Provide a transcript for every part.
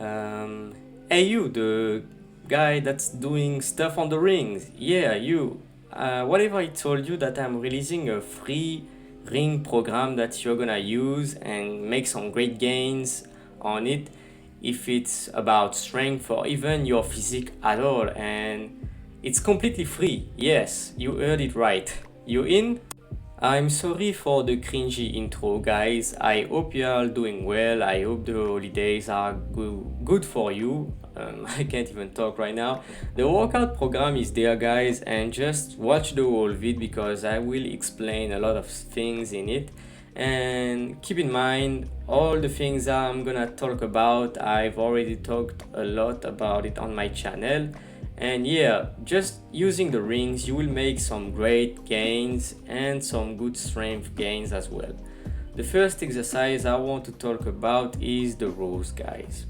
Hey you, the guy that's doing stuff on the rings. Yeah, you. What if I told you that I'm releasing a free ring program that you're gonna use and make some great gains on it if it's about strength or even your physique at all, and it's completely free. Yes, you heard it right. You in? I'm sorry for the cringy intro, guys. I hope you are doing well. I hope the holidays are good for you. I can't even talk right now. The workout program is there, guys, and just watch the whole vid because I will explain a lot of things in it. And keep in mind, all the things I'm gonna talk about, I've already talked a lot about it on my channel. And yeah, just using the rings, you will make some great gains and some good strength gains as well. The first exercise I want to talk about is the rows, guys.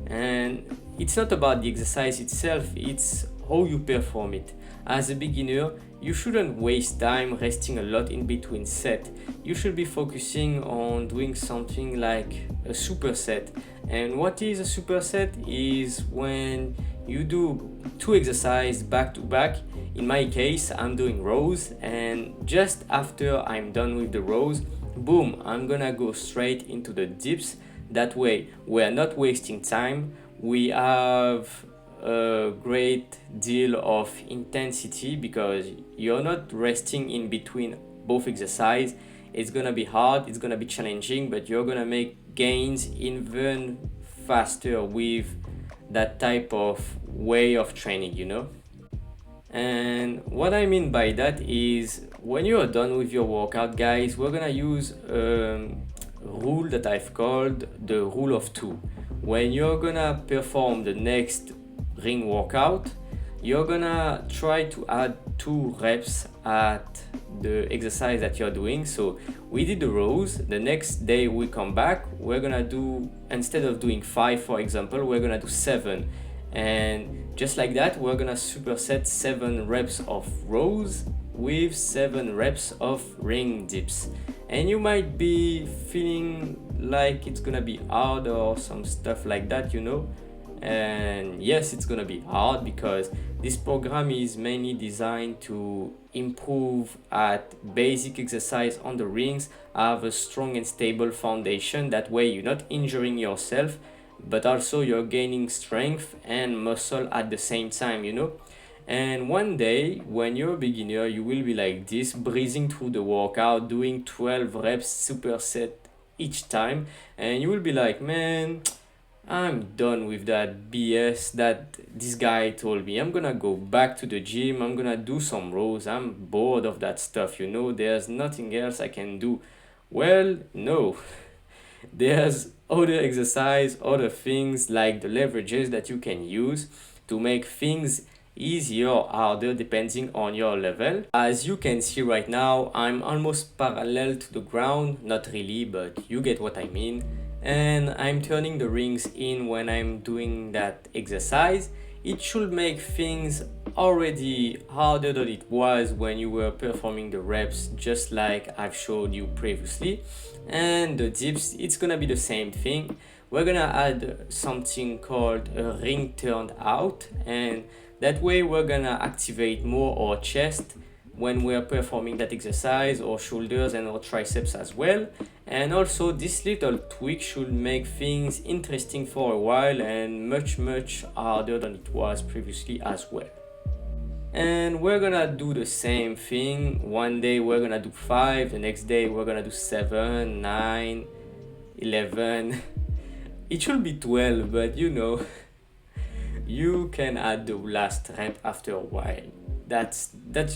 And it's not about the exercise itself, it's how you perform it. As a beginner, you shouldn't waste time resting a lot in between set. You should be focusing on doing something like a superset. And what is a superset is when you do two exercises back to back. In my case, I'm doing rows, and just after I'm done with the rows, boom, I'm gonna go straight into the dips. That way we're not wasting time, we have a great deal of intensity because you're not resting in between both exercise. It's gonna be hard, it's gonna be challenging, but you're gonna make gains even faster with that type of way of training, you know. And what I mean by that is when you are done with your workout, guys, we're gonna use a rule that I've called the rule of two. When you're gonna perform the next ring workout, you're gonna try to add 2 reps at the exercise that you're doing. So we did the rows, the next day we come back, we're gonna do, instead of doing 5 for example, we're gonna do 7, and just like that we're gonna superset 7 reps of rows with 7 reps of ring dips. And you might be feeling like it's gonna be hard or some stuff like that, you know. And yes, it's gonna be hard because this program is mainly designed to improve at basic exercise on the rings, have a strong and stable foundation. That way you're not injuring yourself, but also you're gaining strength and muscle at the same time, you know. And one day when you're a beginner, you will be like this, breezing through the workout, doing 12 reps superset each time, and you will be like, man, I'm done with that BS that this guy told me. I'm gonna go back to the gym, I'm gonna do some rows. I'm bored of that stuff, you know, there's nothing else I can do. Well, no. There's other exercise, other things like the leverages that you can use to make things easier or harder depending on your level. As you can see right now, I'm almost parallel to the ground, not really, but you get what I mean. And I'm turning the rings in when I'm doing that exercise. It should make things already harder than it was when you were performing the reps, just like I've showed you previously. And the dips, it's gonna be the same thing. We're gonna add something called a ring turned out, and that way we're gonna activate more our chest when we're performing that exercise, or shoulders and our triceps as well. And also this little tweak should make things interesting for a while and much harder than it was previously as well. And we're gonna do the same thing. One day we're gonna do 5, the next day we're gonna do 7, 9, 11. It should be 12, but you know, you can add the last rep after a while. That's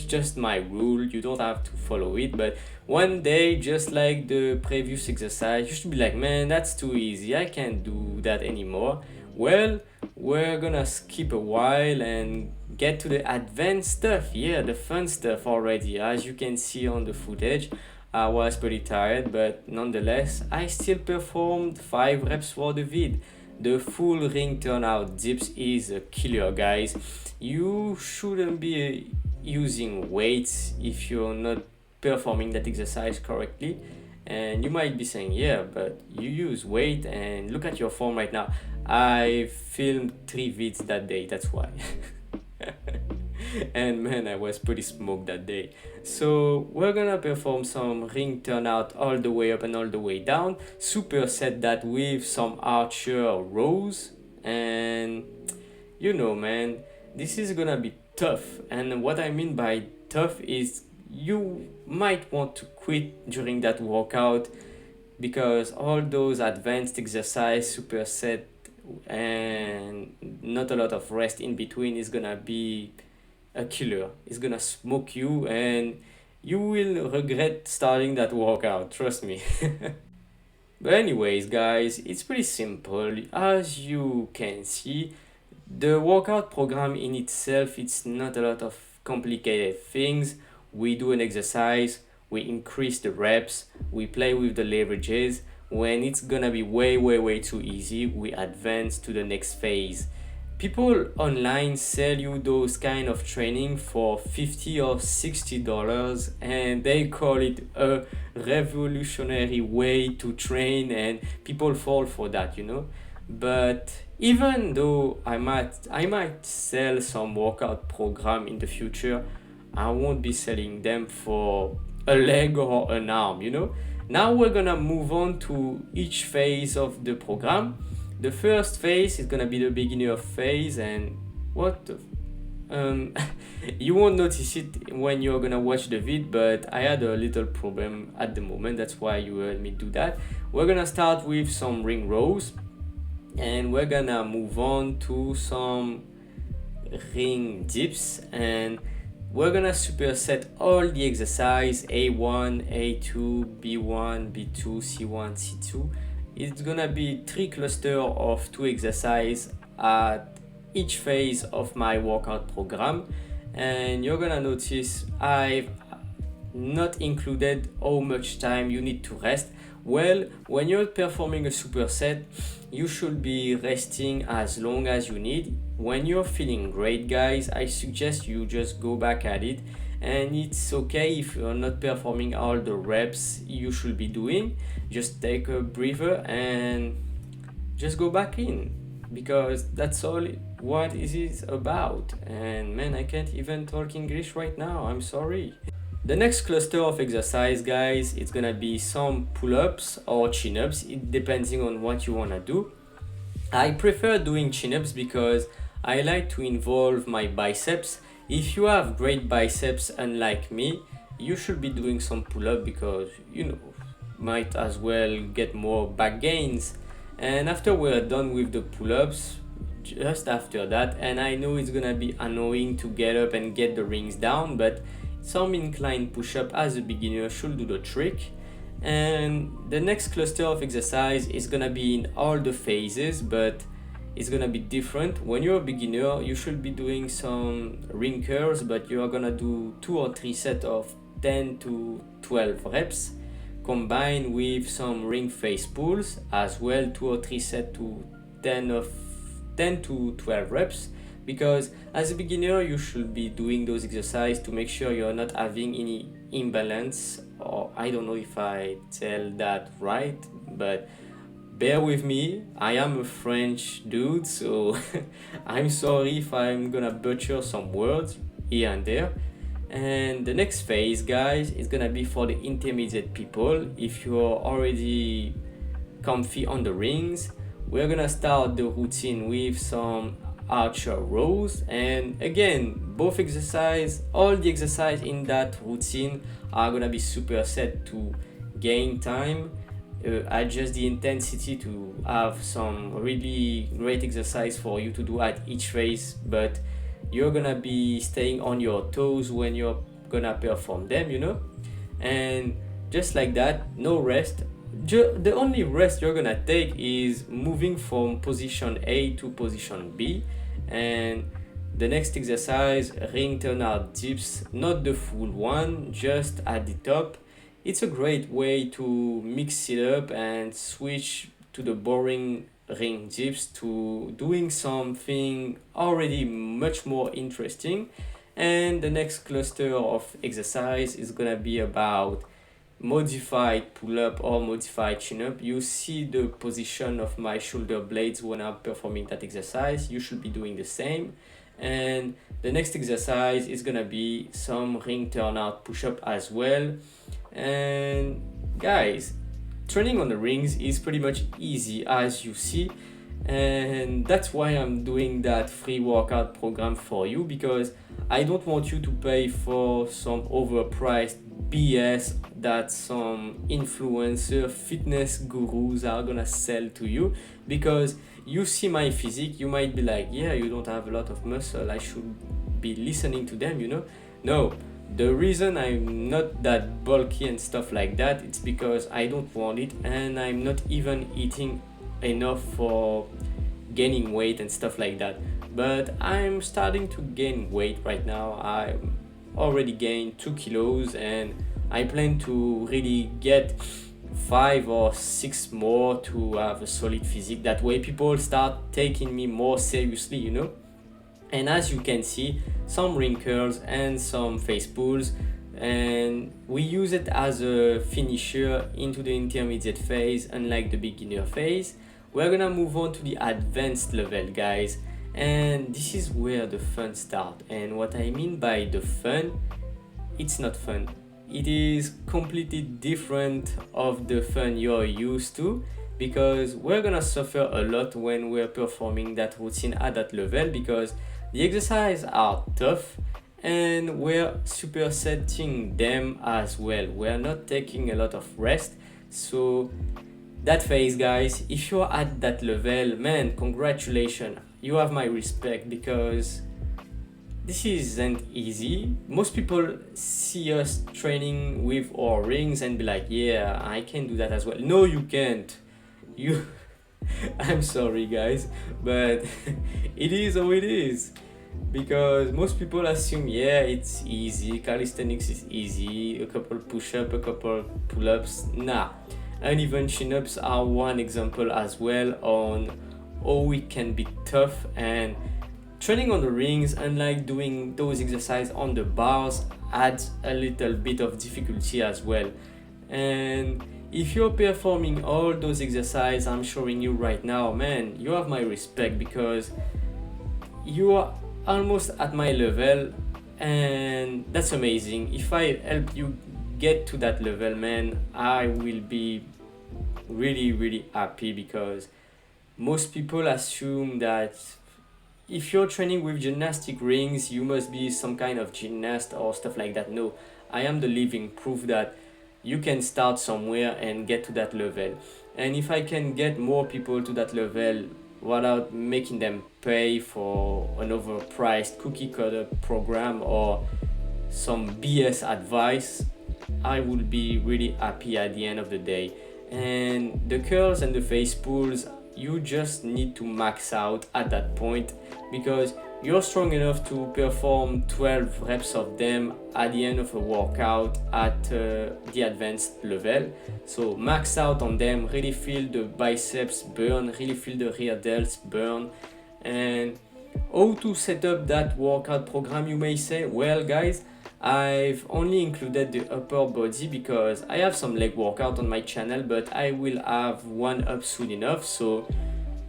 just my rule. You don't have to follow it, but one day, just like the previous exercise, you should be like, man, that's too easy, I can't do that anymore. Well, we're gonna skip a while and get to the advanced stuff. Yeah, the fun stuff already. As you can see on the footage, I was pretty tired, but nonetheless I still performed 5 reps for the vid. The full ring turnout dips is a killer, guys. You shouldn't be using weights if you're not performing that exercise correctly. And you might be saying, yeah, but you use weight and look at your form right now. I filmed 3 vids that day, that's why. And man, I was pretty smoked that day. So we're gonna perform some ring turnout all the way up and all the way down, superset that with some archer rows. And you know, man, this is gonna be tough. And what I mean by tough is you might want to quit during that workout, because all those advanced exercise superset and not a lot of rest in between is gonna be a killer. It's gonna smoke you, and you will regret starting that workout, trust me. But anyways, guys, it's pretty simple. As you can see, the workout program in itself, it's not a lot of complicated things. We do an exercise, we increase the reps, we play with the leverages. When it's gonna be way too easy, we advance to the next phase. People online sell you those kind of training for $50 or $60, and they call it a revolutionary way to train, and people fall for that, you know. But even though I might sell some workout program in the future, I won't be selling them for a leg or an arm, you know. Now we're gonna move on to each phase of the program. The first phase is gonna be the beginner phase, and what the you won't notice it when you're gonna watch the vid, but I had a little problem at the moment, that's why you heard me do that. We're gonna start with some ring rows, and we're gonna move on to some ring dips, and we're gonna superset all the exercise A1, A2, B1, B2, C1, C2. It's gonna be 3 clusters of 2 exercise at each phase of my workout program. And you're gonna notice I've not included how much time you need to rest. Well, when you're performing a superset, you should be resting as long as you need. When you're feeling great, guys, I suggest you just go back at it, and it's okay if you're not performing all the reps you should be doing. Just take a breather and just go back in, because that's all what it is about. And man, I can't even talk English right now, I'm sorry. The next cluster of exercise, guys, it's gonna be some pull-ups or chin-ups, it depending on what you wanna do. I prefer doing chin-ups because I like to involve my biceps. If you have great biceps unlike me, you should be doing some pull-up, because you know, might as well get more back gains. And after we're done with the pull-ups, just after that, and I know it's gonna be annoying to get up and get the rings down, but some incline push-up as a beginner should do the trick. And the next cluster of exercise is gonna be in all the phases, but it's gonna be different. When you're a beginner, you should be doing some ring curls, but you're gonna do 2 or 3 sets of 10 to 12 reps, combined with some ring face pulls as well, 2 or 3 sets to 10 to 12 reps. Because as a beginner, you should be doing those exercises to make sure you're not having any imbalance, or I don't know if I tell that right, but bear with me, I am a French dude, so I'm sorry if I'm gonna butcher some words here and there. And the next phase, guys, is gonna be for the intermediate people. If you're already comfy on the rings, we're gonna start the routine with some archer rows. And again, both exercise, all the exercise in that routine are gonna be superset to gain time, adjust the intensity to have some really great exercise for you to do at each phase, but you're gonna be staying on your toes when you're gonna perform them, you know. And just like that, no rest. The only rest you're gonna take is moving from position A to position B. And the next exercise, ring turnout dips, not the full one, just at the top. It's a great way to mix it up and switch to the boring ring dips to doing something already much more interesting. And the next cluster of exercise is gonna be about modified pull-up or modified chin-up, you see the position of my shoulder blades when I'm performing that exercise. You should be doing the same. And the next exercise is gonna be some ring turnout push-up as well. And guys, training on the rings is pretty much easy, as you see, and that's why I'm doing that free workout program for you, because I don't want you to pay for some overpriced BS that some influencer fitness gurus are gonna sell to you. Because you see my physique, you might be like, yeah, you don't have a lot of muscle, I should be listening to them, you know. No, the reason I'm not that bulky and stuff like that, it's because I don't want it, and I'm not even eating enough for gaining weight and stuff like that. But I'm starting to gain weight right now. I already gained 2 kilos, and I plan to really get 5 or 6 more to have a solid physique. That way people start taking me more seriously, you know. And as you can see, some ring curls and some face pulls, and we use it as a finisher into the intermediate phase. Unlike the beginner phase, we're gonna move on to the advanced level, guys, and this is where the fun starts. And what I mean by the fun, it's not fun, it is completely different of the fun you're used to, because we're gonna suffer a lot when we're performing that routine at that level, because the exercises are tough and we're supersetting them as well. We're not taking a lot of rest. So that phase, guys, if you're at that level, man, congratulations, you have my respect, because this isn't easy. Most people see us training with our rings and be like, yeah, I can do that as well. No, you can't. You I'm sorry, guys, but it is how it is. Because most people assume, yeah, it's easy, calisthenics is easy, a couple push-ups, a couple pull-ups. Nah, and even chin-ups are one example as well on how it can be tough. And training on the rings, unlike doing those exercises on the bars, adds a little bit of difficulty as well. And if you're performing all those exercises I'm showing you right now, man, you have my respect, because you are almost at my level, and that's amazing. If I help you get to that level, man, I will be really happy, because most people assume that if you're training with gymnastic rings, you must be some kind of gymnast or stuff like that. No, I am the living proof that you can start somewhere and get to that level. And if I can get more people to that level without making them pay for an overpriced cookie cutter program or some BS advice, I will be really happy at the end of the day. And the curls and the face pulls, you just need to max out at that point, because you're strong enough to perform 12 reps of them at the end of a workout at the advanced level. So max out on them, really feel the biceps burn, really feel the rear delts burn. And how to set up that workout program, you may say? Well, guys, I've only included the upper body because I have some leg workout on my channel, but I will have one up soon enough. So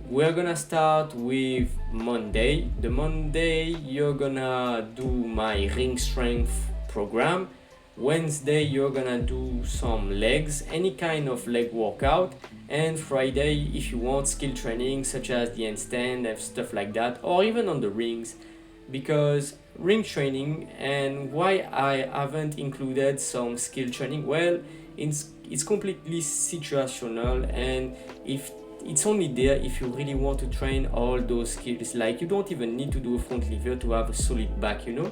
we're gonna start with Monday. The Monday you're gonna do my ring strength program. Wednesday you're gonna do some legs, any kind of leg workout. And Friday, if you want skill training such as the handstand and stuff like that, or even on the rings, because ring training. And why I haven't included some skill training, well, it's completely situational, and if it's only there if you really want to train all those skills. Like, you don't even need to do a front lever to have a solid back, you know.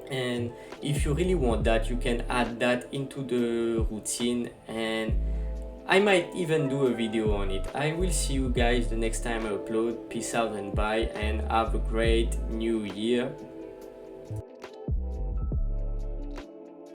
And if you really want that, you can add that into the routine, and I might even do a video on it. I will see you guys the next time I upload. Peace out and bye, and have a great new year.